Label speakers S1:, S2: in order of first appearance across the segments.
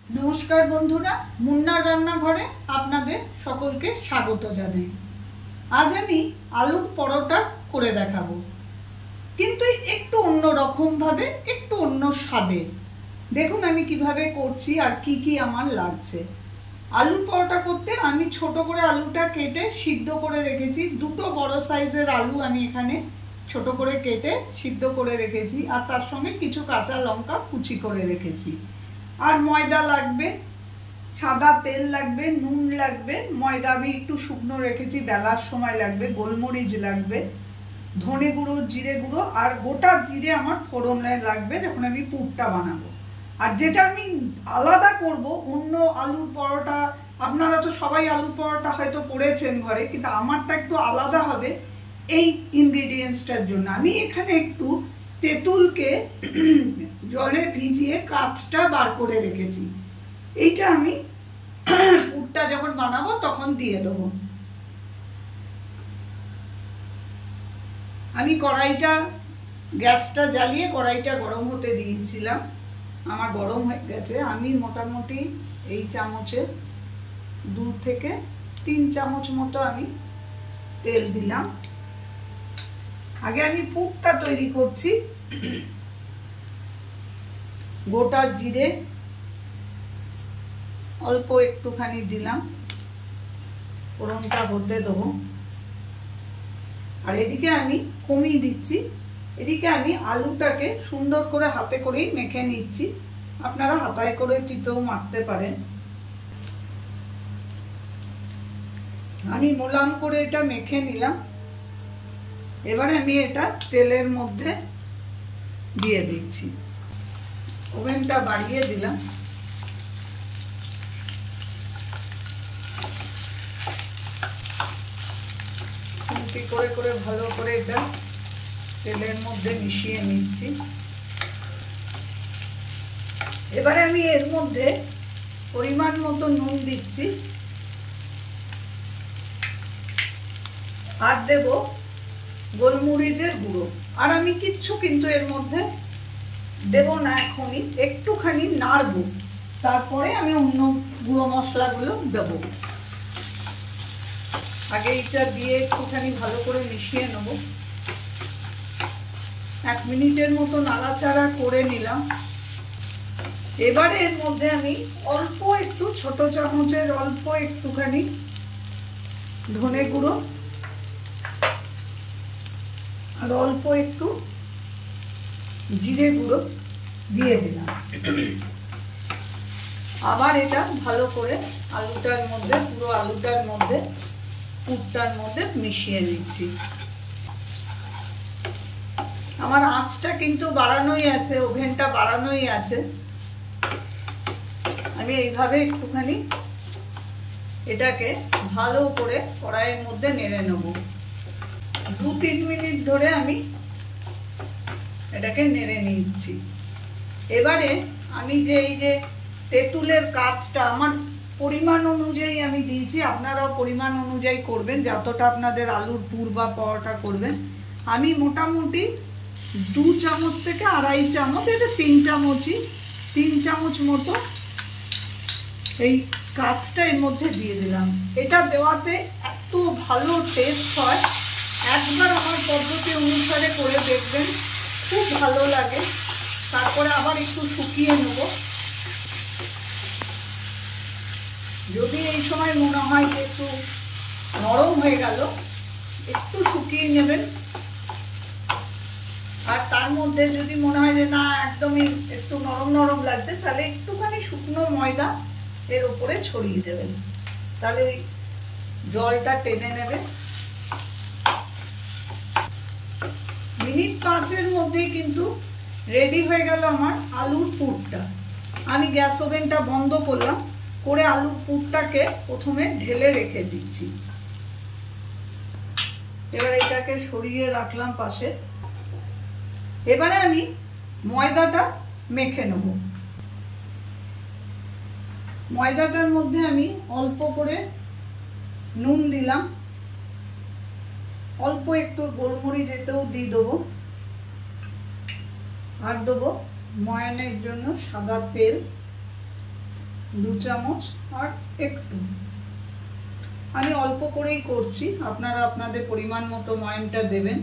S1: नमस्कार बंधुरा मुन्नार रान्नाघरे आपनादेर सकलके स्वागत जानाई। आज आमी आलुर परोटा करे देखाबो, किन्तु एकटु अन्य रकम भावे एकटु अन्य स्वादे। देखुन आमी किभाबे करछि आर की आमार लागছে। आलुर परोटा करते आमी छोटो करे आलुटा केटे सिद्ध करे रेखेछि। दुटो बड़ साइजेर आलू आमी एखाने छोटो करे केटे सिद्ध करे रेखेछि आर तार संगे किछु काँचा लंका कुचि करे रेखेछि। और मयदा लागबे, सादा तेल लागबे, नुन लागबे, मयदा आमी एकटु शुकनो रेखेछि बेलार समय लागबे, गोलमरिच लागबे, धने गुঁড়ো, जिरे गुঁড়ো और गोटा जिरे आमार फोड़ने लागबे जखन आमी पुरटा बानाबो। और जेटा आमी आलादा करब अन्य आलुर परोटा, आपनारा तो सबाई आलुर परोटा हयतो करेछेन घरे, किन्तु आमारटा एकटु आलादा हबे এই ইনগ্রেডিয়েন্টসটার জন্য। আমি এখানে একটু তেঁতুলকে জলে ভিজিয়ে কাঁচটা বার করে রেখেছি। এইটা আমি পুরটা যখন বানাবো তখন দিয়ে দেবো। আমি কড়াইটা গ্যাসটা জ্বালিয়ে কড়াইটা গরম হতে দিয়েছিলাম। আমার গরম হয়ে গেছে। আমি মোটামুটি এই চামচে 2 থেকে 3 চামচ মতো আমি তেল দিলাম। आगे आमी पुरटा तैरी करछि। गोटा जिरे अल्प एकटुखानी दिलाम, फोड़नटा होते देबो। और एदिके आमी कमिয়ে दिচ্ছি। एदिके आमी आलूटाके सुंदर करे हाथे करेই मेखे निচ্ছি। আপনারা হাতায় করে টিপেও মাখতে পারেন। আমি মোলাম করে এটা মেখে নিলাম। এবারে আমি এটা তেলের মধ্যে দিয়ে দিচ্ছি। ওভেনটা বাড়িয়ে দিলাম। খুন্তি করে করে ভালো করে এটা তেলের মধ্যে মিশিয়ে নিচ্ছি। এবারে আমি এর মধ্যে পরিমাণ মতো নুন দিচ্ছি আর দেব গোলমরিচের গুঁড়ো। আর আমি কিচ্ছু কিন্তু এর মধ্যে দেব না, এখনই একটুখানি নাড়ব, তারপরে আমি অন্য গুঁড়ো মশলাগুলো দেব। আগে এটা দিয়ে একটুখানি ভালো করে মিশিয়ে নেব। 1 মিনিটের মতো নাড়াচাড়া করে নিলাম। এবারে এর মধ্যে আমি অল্প একটু ছোট চামচের অল্প একটুখানি ধনে গুঁড়ো আর অল্প একটু জিরে গুঁড়ো দিয়ে দিলাম। আবার এটা ভালো করে আলুটার মধ্যে, পুরো আলুটার মধ্যে, পুরটার মধ্যে মিশিয়ে নিচ্ছি। আমার আঁচটা কিন্তু বাড়ানোই আছে, ওভেনটা বাড়ানোই আছে। আমি এইভাবে একটুখানি এটাকে ভালো করে কড়াইয়ের মধ্যে নেড়ে নেব। 2-3 মিনিট ধরে আমি এটাকে নেড়ে নিচ্ছি। এবারে আমি যে এই যে তেঁতুলের কাঁচটা আমার পরিমাণ অনুযায়ী আমি দিয়েছি, আপনারাও পরিমাণ অনুযায়ী করবেন যতটা আপনাদের আলুর পুর বা পরোটা করবেন। আমি মোটামুটি 2 চামচ থেকে 2.5 চামচ, এটা 3 চামচই, 3 চামচ মতো এই কাঁচটা এর মধ্যে দিয়ে দিলাম। এটা দেওয়াতে এত ভালো টেস্ট হয়, একবার আমার পদ্ধতি অনুসারে করে দেখবেন, খুব ভালো লাগে। তারপরে আবার একটু শুকিয়ে নেব। যদি এই সময় মনে হয় যে একটু নরম হয়ে গেল, একটু শুকিয়ে নেবেন। আর তার মধ্যে যদি মনে হয় যে না একদমই একটু নরম নরম লাগছে, তাহলে একটুখানি শুকনো ময়দা এর উপরে ছড়িয়ে দেবেন, তাহলে ওই জলটা টেনে নেবে। মিনিট 5-এর মধ্যেই কিন্তু রেডি হয়ে গেল আমার আলুর পুরটা। আমি গ্যাস ওভেনটা বন্ধ করলাম, করে আলুর পুরটাকে প্রথমে ঢেলে রেখে দিচ্ছি। এবার এটাকে সরিয়ে রাখলাম পাশে। এবারে আমি ময়দাটা মেখে নেব। ময়দাটার মধ্যে আমি অল্প করে নুন দিলাম, অল্প একটু গোলমরিচ এতেও দিয়ে দেবো, আর দেবো ময়ানের জন্য সাদা তেল, 2 চামচ আর একটু, আমি অল্প করেই করছি, আপনারা আপনাদের পরিমাণ মতো ময়ামটা দেবেন।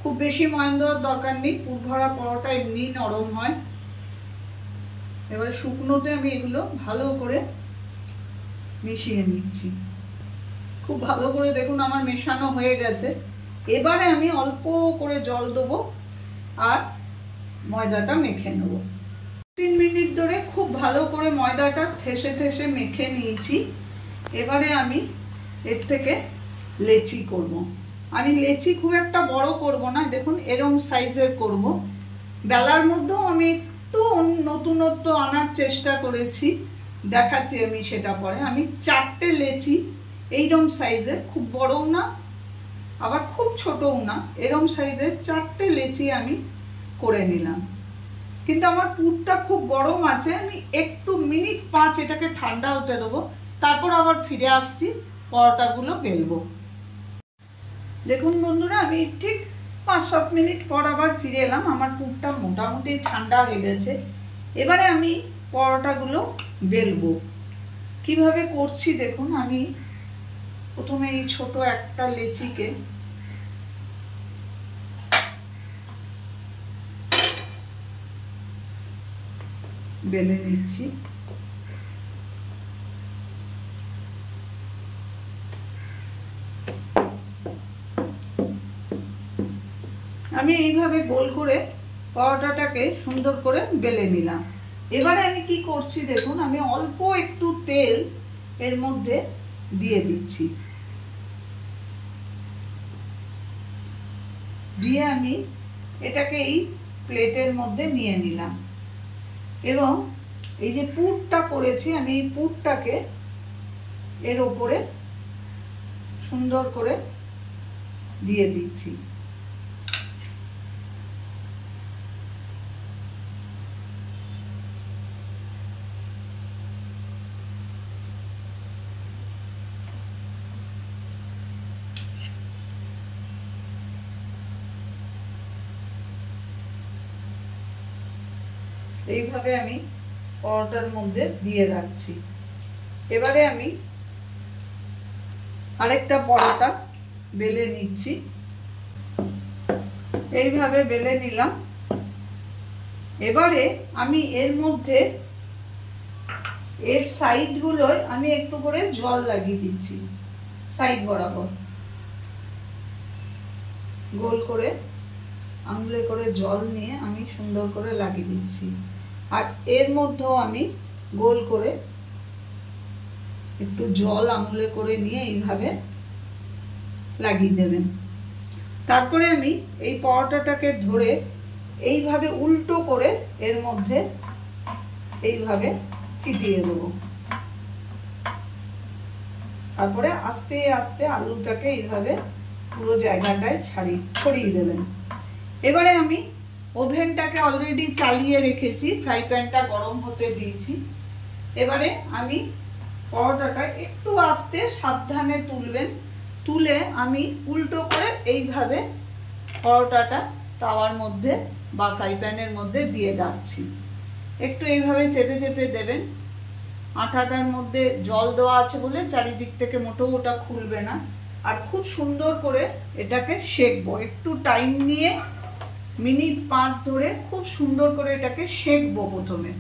S1: খুব বেশি ময়াম দেওয়ার দরকার নেই, পুর ভরা পরোটা এমনি নরম হয়। এবারে শুকনোতে আমি এগুলো ভালো করে মিশিয়ে নিচ্ছি। খুব ভালো করে দেখুন আমার মেশানো হয়ে গেছে। এবারে আমি অল্প করে জল দেবো আর ময়দাটা মেখে নেব। 3 মিনিট ধরে খুব ভালো করে ময়দাটা ঠেসে ঠেসে মেখে নিয়েছি। এবারে আমি এর থেকে লেচি করব। আমি লেচি খুব একটা বড় করব না, দেখুন এরকম সাইজের করব। বেলার মধ্যেও আমি একটু নতুনত্ব আনার চেষ্টা করেছি, দেখাচ্ছি আমি সেটা পরে। আমি 4টে লেচি এইরকম সাইজের, খুব বড়ও না আবার খুব ছোটও না, এরকম সাইজের 4টে লেচি আমি করে নিলাম। কিন্তু আমার পুরটা খুব গরম আছে, আমি একটু মিনিট 5 এটাকে ঠান্ডা হতে দেবো, তারপর আবার ফিরে আসছি, পরোটাগুলো বেলবো। দেখুন বন্ধুরা, আমি ঠিক 5-7 মিনিট পর আবার ফিরে এলাম। আমার পুরটা মোটামুটি ঠান্ডা হয়ে গেছে। এবারে আমি পরোটাগুলো বেলবো। কিভাবে করছি দেখুন, আমি প্রথমে এই ছোট একটা লেচিকে বেলে নিচ্ছি। আমি এইভাবে গোল করে পরোটাটাকে সুন্দর করে বেলে নিলাম। এবারে আমি কি করছি দেখুন, আমি অল্প একটু তেল এর মধ্যে দিয়ে দিচ্ছি। দিয়ে আমি এটাকে এই প্লেটের মধ্যে নিয়ে নিলাম এবং এই যে পুরটা করেছি আমি এই পুরটাকে এর ওপরে সুন্দর করে দিয়ে দিচ্ছি। এইভাবে আমি পরোটার মধ্যে দিয়ে রাখছি। এবারে আমি আরেকটা পরোটা বেলে নিচ্ছি। এইভাবে বেলে নিলাম। এবারে আমি এর মধ্যে এর সাইডগুলোয় আমি একটু করে জল লাগিয়ে দিচ্ছি, সাইড বরাবর গোল করে আঙুলে করে জল নিয়ে আমি সুন্দর করে লাগিয়ে দিচ্ছি। আর এর মধ্যেও আমি গোল করে একটু জল আঙুলে করে নিয়ে এইভাবে লাগিয়ে দেবেন। তারপরে আমি এই পরোটাটাকে ধরে এইভাবে উল্টো করে এর মধ্যে এইভাবে চিটিয়ে দেবো। তারপরে আস্তে আস্তে আলুটাকে এইভাবে পুরো জায়গাটায় ছড়িয়ে দেবেন। এবারে আমি ওভেনটাকে অলরেডি চালিয়ে রেখেছি, ফ্রাই প্যানটা গরম হতে দিয়েছি। এবারে আমি পরোটাটা একটু আস্তে সাবধানে তুলবেন, তুলে আমি উল্টো করে এইভাবে পরোটাটা তাওয়ার মধ্যে বা ফ্রাই প্যানের মধ্যে দিয়ে যাচ্ছি। একটু এইভাবে চেপে চেপে দেবেন। আটাটার মধ্যে জল দেওয়া আছে বলে চারিদিক থেকে মোটেও ওটা খুলবে না। আর খুব সুন্দর করে এটাকে সেঁকবো, একটু টাইম নিয়ে মিনিট 5 ধরে খুব সুন্দর করে এটাকে সেঁকবো। প্রথমে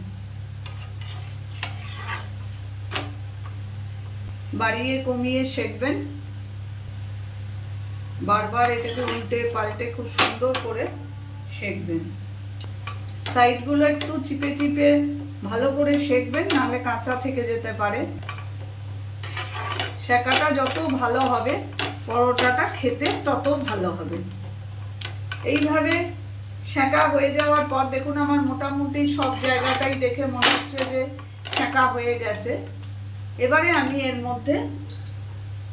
S1: বাড়িয়ে কমিয়ে সেঁকবেন, বারবার এটাকে উল্টে পাল্টে খুব সুন্দর করে সেঁকবেন। সাইডগুলো একটু চিপে চিপে ভালো করে সেঁকবেন, নাহলে কাঁচা থেকে যেতে পারে। সেঁকাটা যত ভালো হবে পরোটাটা খেতে তত ভালো হবে। এইভাবে সেঁকা হয়ে যাওয়ার পর দেখুন আমার মোটামুটি সব জায়গাটাই দেখে মনে হচ্ছে যে সেঁকা হয়ে গেছে। এবারে আমি এর মধ্যে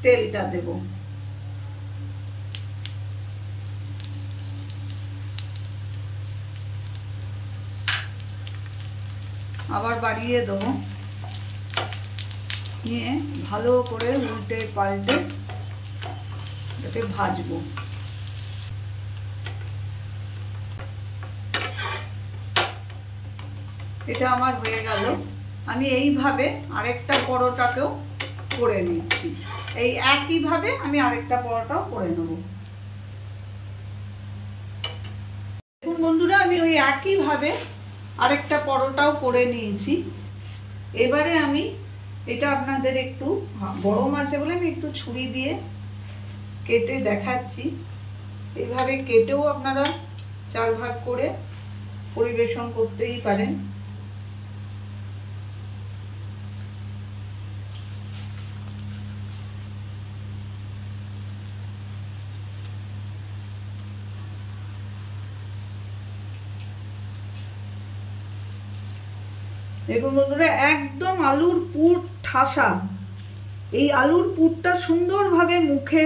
S1: তেলটা দেব। আবার বাড়িয়ে দেবো, নিয়ে ভালো করে উল্টে পাল্টে এটাকে ভাজবো। এটা আমার হয়ে গেল। আমি এইভাবে আরেকটা পরোটাকেও করে নিচ্ছি। এই একইভাবে আমি আরেকটা পরোটাও করে নেব। দেখুন বন্ধুরা, আমি ওই একইভাবে আরেকটা পরোটাও করে নিয়েছি। এবারে আমি এটা আপনাদের একটু গরম আছে বলে আমি একটু ছুরি দিয়ে কেটে দেখাচ্ছি। এইভাবে কেটেও আপনারা 4 ভাগ করে পরিবেশন করতেই পারেন। দেখুন বন্ধুরা, একদম আলুর পুর ঠাসা। এই আলুর পুরটা সুন্দরভাবে মুখে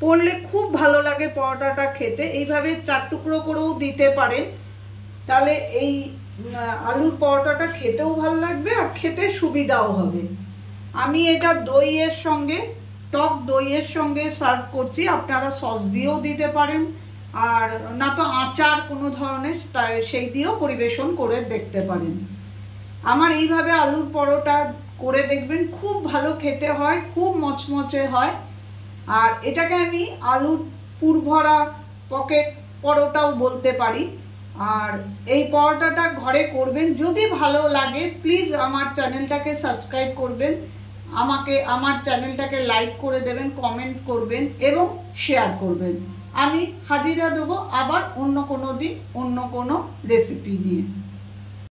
S1: পড়লে খুব ভালো লাগে পরোটাটা খেতে। এইভাবে 4 টুকরো করেও দিতে পারেন, তাহলে এই আলুর পরোটাটা খেতেও ভালো লাগবে আর খেতে সুবিধাও হবে। আমি এটা দইয়ের সঙ্গে, টক দইয়ের সঙ্গে সার্ভ করছি। আপনারা সস দিয়েও দিতে পারেন, আর না তো আচার কোনো ধরনের সেই দিয়েও পরিবেশন করে দেখতে পারেন। আমার এইভাবে আলুর পরোটা করে দেখবেন, খুব ভালো খেতে হয়, খুব মচমচে হয়। আর এটাকে আমি আলুর পুর ভরা পকেট পরোটাও বলতে পারি। আর এই পরোটাটা ঘরে করবেন, যদি ভালো লাগে প্লিজ আমার চ্যানেলটাকে সাবস্ক্রাইব করবেন, আমার চ্যানেলটাকে লাইক করে দেবেন, কমেন্ট করবেন এবং শেয়ার করবেন। আমি হাজিরা দেবো আবার অন্য কোনো দিন অন্য কোনো রেসিপি নিয়ে।